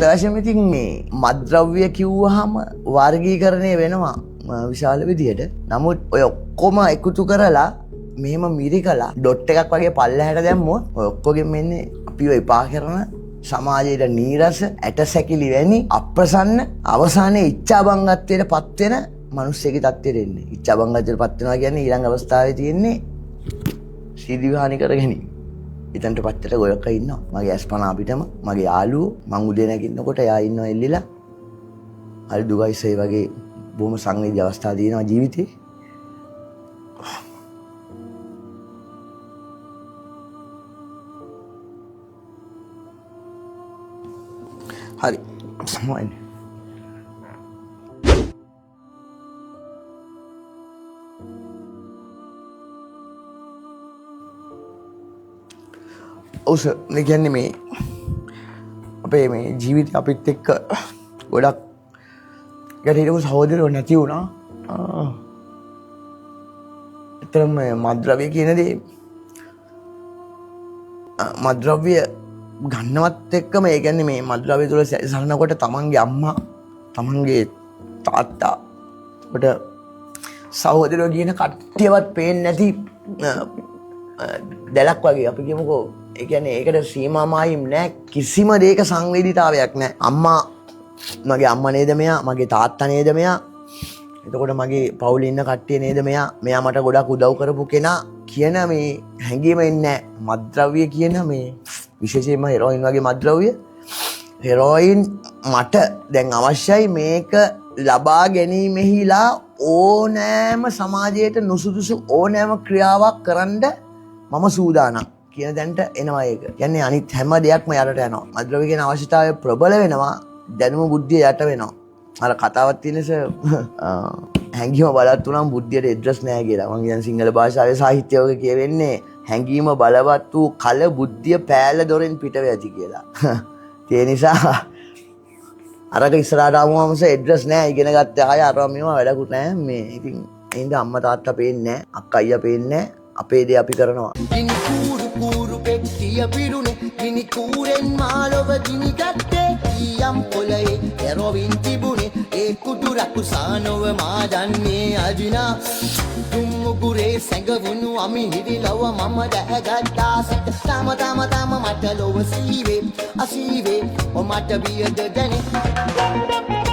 වශයෙන්ම ඉතින් මේ මත්ද්‍රව්‍ය කිව්වහම වර්ගීකරණය වෙනවා විශාල විදියට. නමුත් ඔය ඔක්කොම එකතු කරලා මෙහෙම මිරිකලා ඩොට් එකක් වගේ පල්ලෙහාට දැම්මොත් ඔය ඔක්කොගෙම එන්නේ අපිව එපා කරන සමාජයේ නීරස ඇටසැකිලි වැනි අප්‍රසන්න අවසානයේ ඉච්ඡාබංගත්වයට පත් වෙන මිනිස්සෙකේ තත්ත්වයට එන්නේ. ඉච්ඡාබංගත්වයට පත් වෙනවා කියන්නේ ඊළඟ අවස්ථාවේ තියෙන්නේ සීදීවහානි කර ගැනීම. ඉතින්ට පච්චට ගොයක ඉන්නවා. මගේ අස්පනා පිටම මගේ යාළුවෝ මං උදේ නැගිටිනකොට එයා ඉන්නවා එල්ලිලා. හරි දුකයිසේ වගේ බොහොම සංවේදී අවස්ථා තියෙනවා ජීවිතේ. හරි සමහරවිට ඔව් සර් මේ කියන්නේ මේ අපේ මේ ජීවිතය අපිත් එක්ක ගොඩක් ගැටීමක සහෝදරයෝ නැති වුණා. ඇත්තටම මත්ද්‍රව්‍ය කියන දේ මත්ද්‍රව්‍ය ගන්නවත් එක්කම ඒ කියන්නේ මේ මත්ද්‍රව්‍ය තුළ සැරිසරනකොට තමන්ගේ අම්මා තමන්ගේ තාත්තා කොට සහෝදරයෝ කියන කට්ටියවත් පේන්නේ නැති දැලක් වගේ අපි කියමුකෝ. ඒ කියන්නේ ඒකට සීමාමායිම් නැහැ. කිසිම දෙයක සංවේදීතාවයක් නැහැ. අම්මා මගේ අම්මා නේද මෙයා, මගේ තාත්තා නේද මෙයා, එතකොට මගේ පවුලේ ඉන්න කට්ටිය නේද මෙයා මට ගොඩක් උදව් කරපු කෙනා කියන මේ හැඟීම එන්නේ නැහැ. මත්ද්‍රව්‍ය කියන මේ විශේෂයෙන්ම හෙරෝයින් වගේ මත්ද්‍රව්‍ය, හෙරෝයින් මට දැන් අවශ්‍යයි මේක ලබා ගැනීමෙහිලා ඕනෑම සමාජයට නුසුදුසු ඕනෑම ක්‍රියාවක් කරන්න මම සූදානම් කියන දැන්ට එනවා ඒක. කියන්නේ අනිත් හැම දෙයක්ම යටට යනවා. මත්ද්‍රව්‍ය කියන අවශ්‍යතාවය ප්‍රබල වෙනවා, දැනුම බුද්ධිය යට වෙනවා. අර කතාවක් තියෙනස හැංගීම බලවත් වුණාම බුද්ධියට එඩ්‍රස් නැහැ කියලා. මම කියන්නේ සිංහල භාෂාවේ සාහිත්‍යයක කියවෙන්නේ හැංගීම බලවත් වූ කල බුද්ධිය පෑල දොරෙන් පිට වෙති කියලා. ඒ නිසා අරක ඉස්සරහට ආවමස එඩ්‍රස් නැහැ, ඉගෙන ගත්ත අය අරවා මේවා වැඩකුත් නැහැ. මේ ඉතින් එහෙනම් අම්මා තාත්තා පේන්නේ නැහැ, අක්කා අයියා පේන්නේ නැහැ. අපේ දේ අපි කරනවා. ගිනි කූරු කූරු පෙට්ටිය පිරුණේ, ගිනි කූරෙන් මාළව ගිනි ගත්තේ, ඊයම් පොළේ එරොවින් තිබුණේ, ඒ කුඩු රකුසානව මා දන්නේ අදිනා. දුම්මුගුරේ සැඟවුණු අමිහිරි ලව මම දැහැගත්තා සිට, තම මට ලොව සීවේ අසීවේ ඔ මට බියද දැනේ.